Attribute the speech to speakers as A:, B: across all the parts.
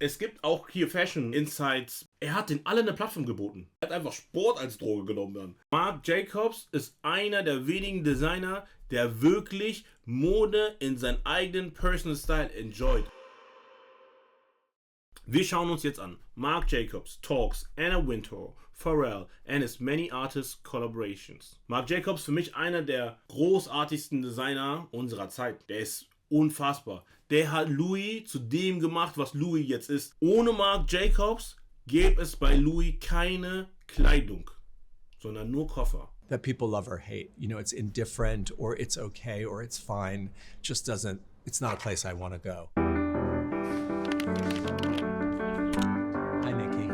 A: Es gibt auch hier Fashion Insights. Er hat den alle eine Plattform geboten. Er hat einfach Sport als Droge genommen dann. Marc Jacobs ist einer der wenigen Designer, der wirklich Mode in seinen eigenen Personal Style enjoyt. Wir schauen uns jetzt an. Marc Jacobs talks Anna Wintour, Pharrell and his many artist collaborations. Marc Jacobs für mich einer der großartigsten Designer unserer Zeit. Der ist unfassbar. Der hat Louis zu dem gemacht, was Louis jetzt ist. Ohne Marc Jacobs gäbe es bei Louis keine Kleidung, sondern nur Koffer.
B: That people love or hate. You know, it's indifferent or it's okay or it's fine. Just doesn't, it's not a place I want to go. Hi, Nikki.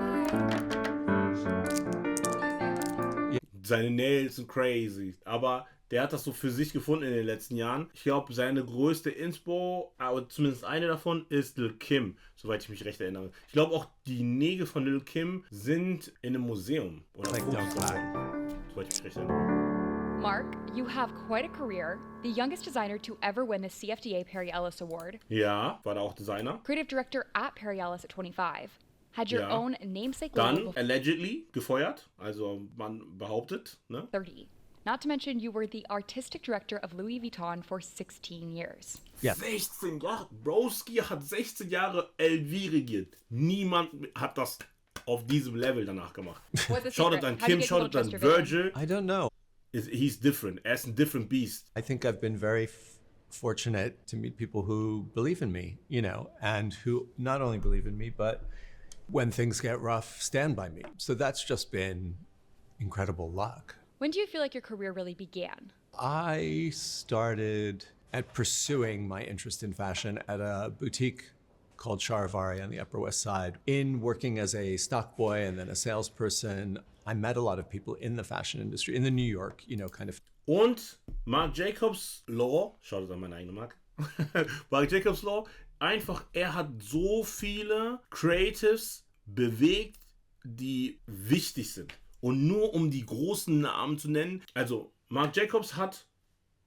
A: Seine Nails sind crazy, aber der hat das so für sich gefunden in den letzten Jahren. Ich glaube, seine größte Inspo, aber zumindest eine davon, ist Lil Kim, soweit ich mich recht erinnere. Ich glaube auch, die Nägel von Lil Kim sind in einem Museum. Oder
B: Like
A: soweit ich mich recht erinnere.
C: Marc, you have quite a career. The youngest designer to ever win the CFDA Perry Ellis Award.
A: Ja, war da auch Designer.
C: Creative director at Perry Ellis at 25. Had your
A: Ja.
C: own namesake
A: Dann
C: label before
A: allegedly gefeuert, also man behauptet, ne?
C: 30. Not to mention you were the artistic director of Louis Vuitton for 16 years.
B: Yeah.
A: 16 Jahre. Broski hat 16 Jahre LV regiert. Niemand hat das auf diesem Level danach gemacht.
C: What's the
A: Shoutout
C: secret?
A: an
C: How do you
A: Kim,
C: get people to
A: shoutout an
C: trust your vision?
A: Virgil.
B: I don't know.
A: He's different. Er ist ein different beast.
B: I think I've been very fortunate to meet people who believe in me, you know, and who not only believe in me, but when things get rough, stand by me. So that's just been incredible luck.
C: When do you feel like your career really began?
B: I started at pursuing my interest in fashion at a boutique called Charivari on the Upper West Side. In working as a stock boy and then a salesperson, I met a lot of people in the fashion industry, in the New York, you know, kind of.
A: Und Marc Jacobs Law, schaut an meine eigene Marc. Marc Jacobs Law, einfach, er hat so viele Creatives bewegt, die wichtig sind. Und nur um die großen Namen zu nennen, also Marc Jacobs hat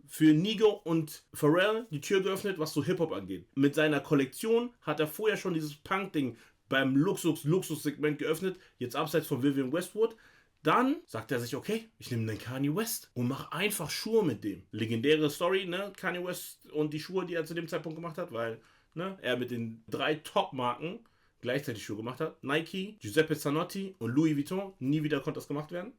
A: für Nigo und Pharrell die Tür geöffnet, was so Hip-Hop angeht. Mit seiner Kollektion hat er vorher schon dieses Punk-Ding beim Luxus-Segment geöffnet, jetzt abseits von Vivienne Westwood. Dann sagt er sich, okay, ich nehme den Kanye West und mache einfach Schuhe mit dem. Legendäre Story, ne? Kanye West und die Schuhe, die er zu dem Zeitpunkt gemacht hat, weil ne, er mit den 3 Top-Marken gleichzeitig Schuhe gemacht hat. Nike, Giuseppe Zanotti und Louis Vuitton. Nie wieder konnte das gemacht werden.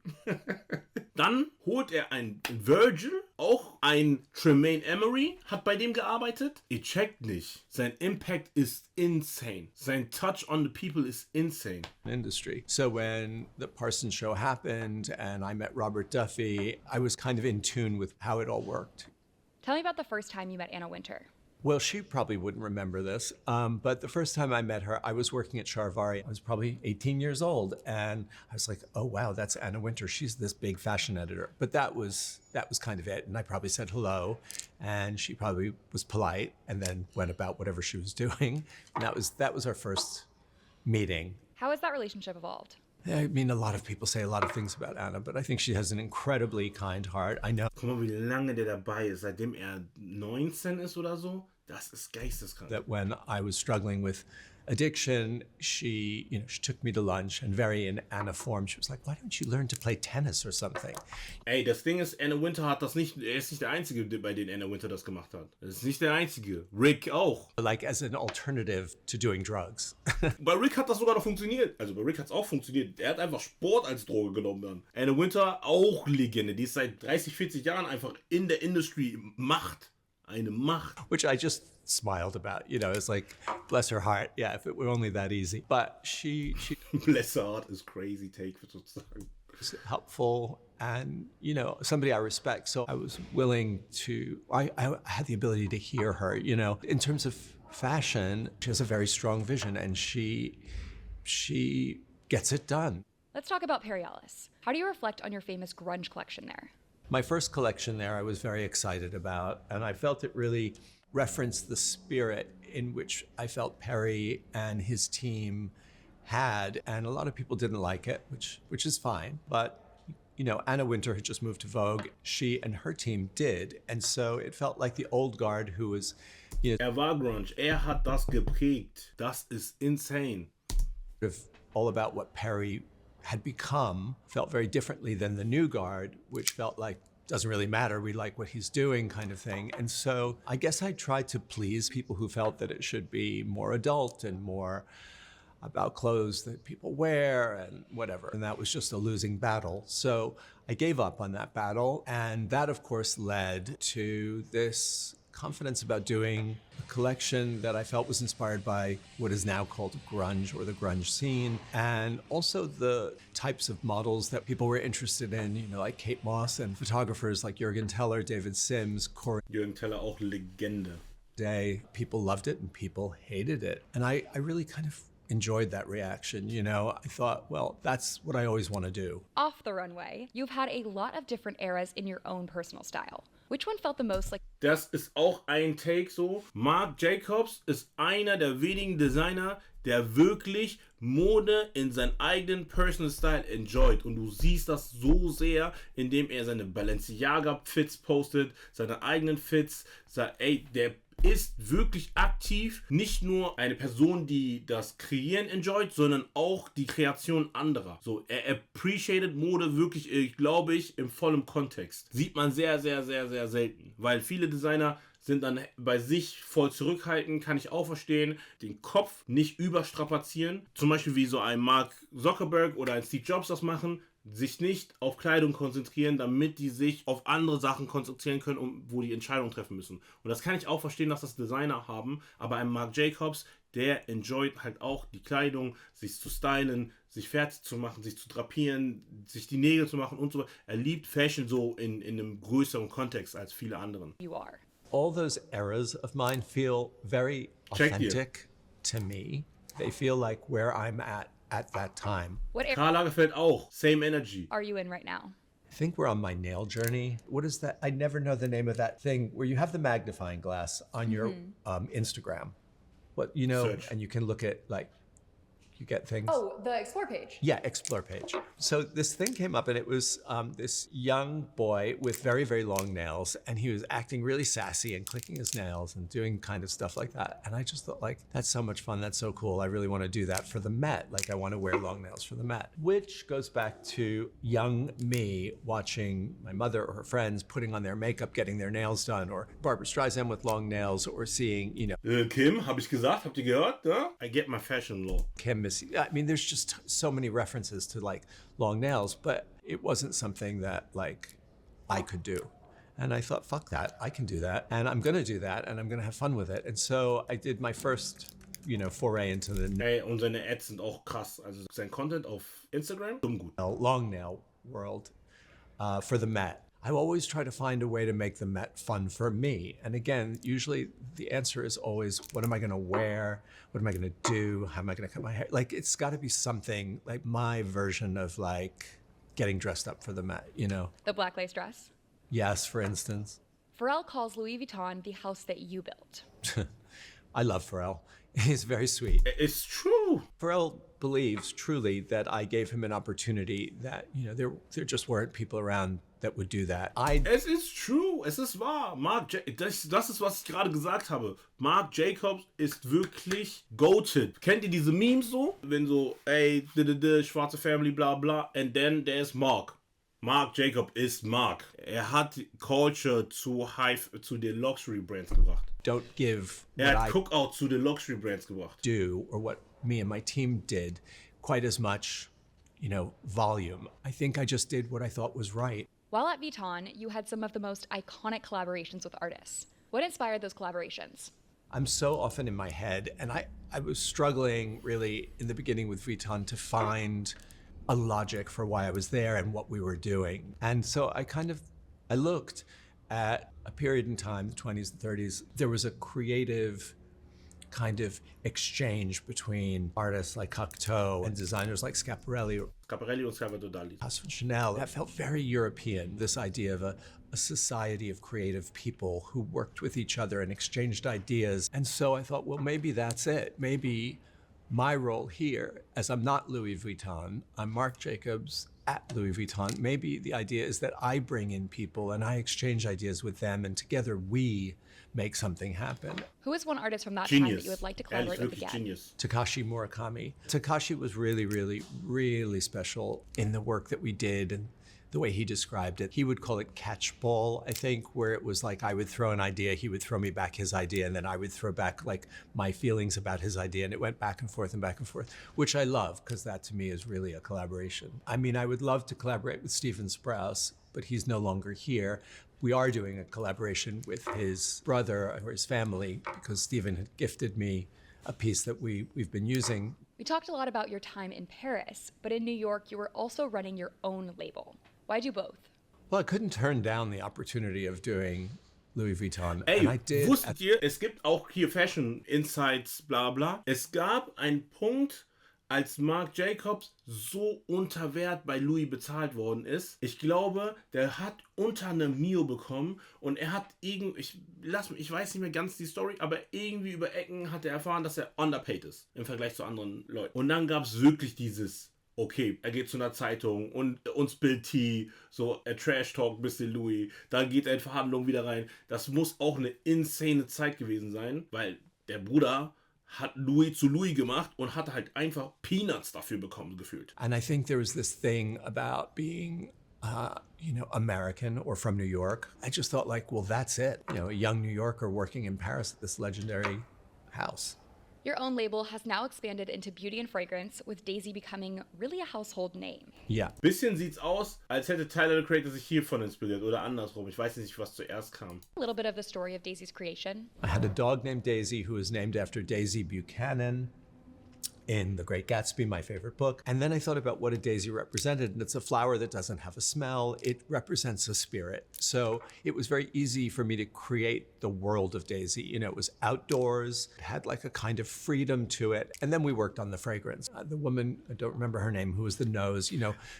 A: Dann holt er einen Virgil, auch ein Tremaine Emery, hat bei dem gearbeitet. Ihr checkt nicht. Sein Impact ist insane. Sein Touch on the people ist insane.
B: Industry. So when the Parsons show happened and I met Robert Duffy, I was kind of in tune with how it all worked.
C: Tell me about the first time you met Anna Wintour.
B: Well, she probably wouldn't remember this, but the first time I met her, I was working at Charivari. I was probably 18 years old, and I was like, "Oh wow, that's Anna Wintour. She's this big fashion editor." But that was kind of it. And I probably said hello, and she probably was polite, and then went about whatever she was doing. And that was our first meeting.
C: How has that relationship evolved?
B: I mean, a lot of people say a lot of things about Anna, but I think she has an incredibly kind heart. I know
A: Guck mal, wie lange der dabei ist. Seitdem er 19 ist oder so. Das ist geisteskrank.
B: that when I was struggling with addiction, she took me to lunch and very in Anna form, she was like, "Why don't you learn to play tennis or something?"
A: Ey, das Ding ist, Anna Wintour hat das nicht, er ist nicht der Einzige, bei dem Anna Wintour das gemacht hat. Das ist nicht der Einzige. Rick auch.
B: Like as an alternative to doing drugs.
A: Bei Rick hat das sogar noch funktioniert. Also bei Rick hat es auch funktioniert. Er hat einfach Sport als Droge genommen dann. Anna Wintour, auch Legende, die ist seit 30, 40 Jahren einfach in der Industrie Macht. Eine Macht.
B: Which I just smiled about, it's like, bless her heart, yeah, if it were only that easy. But she
A: Bless her heart is crazy take sozusagen.
B: was helpful and, somebody I respect. So I was willing to, I had the ability to hear her, in terms of fashion, she has a very strong vision and she gets it done.
C: Let's talk about Perry Ellis. How do you reflect on your famous grunge collection there?
B: My first collection there I was very excited about, and I felt it really referenced the spirit in which I felt Perry and his team had, and a lot of people didn't like it, which is fine, but you know, Anna Wintour had just moved to Vogue. She and her team did. And so it felt like the old guard who was, you know,
A: War Grunge. Hat das geprägt. Das ist insane.
B: sort of all about what Perry had become, felt very differently than the new guard, which felt like doesn't really matter, we like what he's doing kind of thing. And so I guess I tried to please people who felt that it should be more adult and more about clothes that people wear and whatever. And that was just a losing battle. So I gave up on that battle. And that, of course, led to this confidence about doing a collection that I felt was inspired by what is now called grunge or the grunge scene, and also the types of models that people were interested in, you know, like Kate Moss, and photographers like Jürgen Teller, David Sims, Corey.
A: Jürgen Teller auch Legende.
B: Day, people loved it and people hated it. And I really kind of enjoyed that reaction, you know. I thought, well, that's what I always want to do.
C: Off the runway, you've had a lot of different eras in your own personal style. Which one felt the most like...
A: Das ist auch ein Take so. Marc Jacobs ist einer der wenigen Designer, der wirklich Mode in seinen eigenen Personal Style enjoyt. Und du siehst das so sehr, indem er seine Balenciaga-Fits postet, seine eigenen Fits. Der ist wirklich aktiv, nicht nur eine Person, die das Kreieren enjoyt, sondern auch die Kreation anderer. So, er appreciated Mode wirklich, glaube ich, im vollen Kontext. Sieht man sehr, sehr, sehr, sehr selten. Weil viele Designer sind dann bei sich voll zurückhaltend, kann ich auch verstehen, den Kopf nicht überstrapazieren. Zum Beispiel wie so ein Mark Zuckerberg oder ein Steve Jobs das machen, sich nicht auf Kleidung konzentrieren, damit die sich auf andere Sachen konzentrieren können, wo die Entscheidungen treffen müssen. Und das kann ich auch verstehen, dass das Designer haben, aber ein Marc Jacobs, der enjoyt halt auch die Kleidung, sich zu stylen, sich fertig zu machen, sich zu drapieren, sich die Nägel zu machen und so. Er liebt Fashion so in einem größeren Kontext als viele anderen.
C: You are.
B: All those eras of mine feel very authentic to me. They feel like where I'm at that time.
C: What era
A: Karl Lagerfeld auch. Same energy.
C: are you in right now?
B: I think we're on my nail journey. What is that? I never know the name of that thing where you have the magnifying glass on your Instagram. What, you know,
A: Search.
B: and you can look at, like, you get things.
C: Oh, the explore page.
B: Yeah, explore page. So this thing came up and it was this young boy with very, very long nails, and he was acting really sassy and clicking his nails and doing kind of stuff like that. And I just thought, like, that's so much fun. That's so cool. I really want to do that for the Met. Like, I want to wear long nails for the Met, which goes back to young me watching my mother or her friends putting on their makeup, getting their nails done, or Barbara Streisand with long nails, or seeing, you know,
A: Kim, habe ich gesagt, habt ihr gehört? Ja? I get my fashion law.
B: Kim. I mean, there's just so many references to, like, long nails, but it wasn't something that, like, I could do. And I thought, fuck that, I can do that, and I'm gonna do that, and I'm gonna have fun with it. And so I did my first, you know, foray into the
A: Ey, und seine Ads sind auch krass. Also sein Content auf Instagram, dumm gut.
B: long nail world for the Met. I always try to find a way to make the Met fun for me. And again, usually the answer is always, what am I going to wear? What am I going to do? How am I going to cut my hair? Like, it's got to be something like my version of, like, getting dressed up for the Met, you know?
C: The black lace dress.
B: Yes, for instance.
C: Pharrell calls Louis Vuitton the house that you built.
B: I love Pharrell. He's very sweet.
A: It's true.
B: Pharrell believes truly that I gave him an opportunity that, you know, there just weren't people around that would do that.
A: Es ist true, es ist wahr. Das ist, was ich gerade gesagt habe. Marc Jacobs ist wirklich goated. Kennt ihr diese Memes so? Wenn so, ey, schwarze Family, bla bla, and then there's Marc. Marc Jacob ist Marc. Er hat Culture zu den Luxury Brands gebracht.
B: Don't give
A: Er
B: what
A: hat
B: I
A: Cookout zu den Luxury Brands gebracht.
B: do or what me and my team did quite as much, you know, volume. I think I just did what I thought was right.
C: While at Vuitton, you had some of the most iconic collaborations with artists. What inspired those collaborations?
B: I'm so often in my head, and I was struggling really in the beginning with Vuitton to find a logic for why I was there and what we were doing. And so I looked at a period in time, the 20s and 30s. There was a creative kind of exchange between artists like Cocteau and designers like Schiaparelli or
A: Schiaparelli und Salvador Dali.
B: Chanel. That felt very European, this idea of a society of creative people who worked with each other and exchanged ideas. And so I thought, well, maybe that's it. Maybe My role here, as I'm not Louis Vuitton, I'm Marc Jacobs at Louis Vuitton. Maybe the idea is that I bring in people and I exchange ideas with them, and together we make something happen.
C: Who is one artist from that
A: Genius.
C: time that you would like to
A: Ehrlich,
C: collaborate with
A: wirklich
C: again?
A: Genius.
B: Takashi Murakami. Takashi was really, really, really special in the work that we did and the way he described it. He would call it catchball, I think, where it was like I would throw an idea, he would throw me back his idea, and then I would throw back like my feelings about his idea, and it went back and forth, which I love, because that to me is really a collaboration. I mean, I would love to collaborate with Stephen Sprouse, but he's no longer here. We are doing a collaboration with his brother or his family, because Stephen had gifted me a piece that we've been using.
C: We talked a lot about your time in Paris, but in New York, you were also running your own label. Why do both?
B: Well, I couldn't turn down the opportunity of doing Louis Vuitton.
A: Ey,
B: and I did.
A: wusstet ihr, es gibt auch hier Fashion Insights, bla bla. Es gab einen Punkt, als Marc Jacobs so unter Wert bei Louis bezahlt worden ist. Ich glaube, der hat unter eine Mio bekommen und er hat irgendwie, ich weiß nicht mehr ganz die Story, aber irgendwie über Ecken hat er erfahren, dass er underpaid ist im Vergleich zu anderen Leuten. Und dann gab es wirklich dieses, okay, er geht zu einer Zeitung und uns Bild T, so er Trash-Talk ein bisschen Louis, dann geht er in Verhandlungen wieder rein. Das muss auch eine insane Zeit gewesen sein, weil der Bruder hat Louis zu Louis gemacht und hat halt einfach Peanuts dafür bekommen, gefühlt.
B: And I think there was this thing about being, American or from New York. I just thought like, well, that's it. A young New Yorker working in Paris at this legendary house.
C: Your own label has now expanded into beauty and fragrance, with Daisy becoming really a household name.
B: Yeah.
A: Bisschen sieht's aus, als hätte Tyler the Creator sich hiervon inspiriert oder andersrum. Ich weiß nicht, was zuerst kam.
C: A little bit of the story of Daisy's creation.
B: I had a dog named Daisy who was named after Daisy Buchanan in The Great Gatsby, my favorite book. And then I thought about what a daisy represented, and it's a flower that doesn't have a smell. It represents a spirit. So it was very easy for me to create the world of Daisy. It was outdoors, it had like a kind of freedom to it. And then we worked on the fragrance. The woman, I don't remember her name, who was the nose,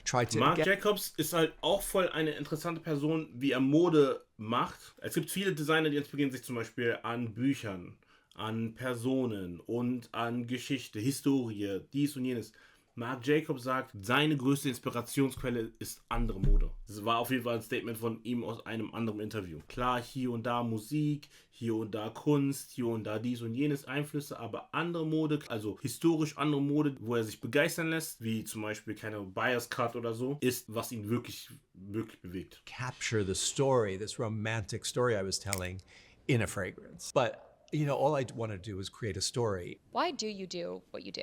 B: tried to
A: Marc Jacobs ist halt auch voll eine interessante Person, wie er Mode macht. Es gibt viele Designer, die inspirieren sich zum Beispiel an Büchern, an Personen und an Geschichte, Historie, dies und jenes. Marc Jacobs sagt, seine größte Inspirationsquelle ist andere Mode. Das war auf jeden Fall ein Statement von ihm aus einem anderen Interview. Klar, hier und da Musik, hier und da Kunst, hier und da dies und jenes Einflüsse, aber andere Mode, also historisch andere Mode, wo er sich begeistern lässt, wie zum Beispiel keine Bias Cut oder so, ist, was ihn wirklich, wirklich bewegt.
B: Capture the story, this romantic story I was telling in a fragrance. But all I want to do is create a story.
C: Why do you do what you do?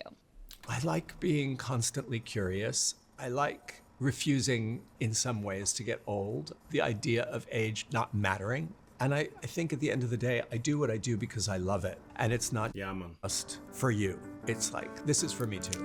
B: I like being constantly curious. I like refusing in some ways to get old, the idea of age not mattering. And I think at the end of the day, I do what I do because I love it. And it's not just for you. It's like, this is for me too.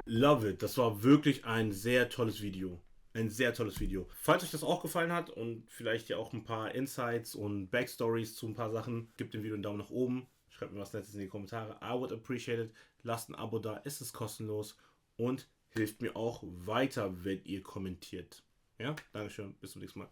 A: Love it. Das war wirklich ein sehr tolles Video. Ein sehr tolles Video. Falls euch das auch gefallen hat und vielleicht ja auch ein paar Insights und Backstories zu ein paar Sachen, gebt dem Video einen Daumen nach oben. Schreibt mir was Nettes in die Kommentare. I would appreciate it. Lasst ein Abo da, es ist kostenlos und hilft mir auch weiter, wenn ihr kommentiert. Ja, Dankeschön. Bis zum nächsten Mal.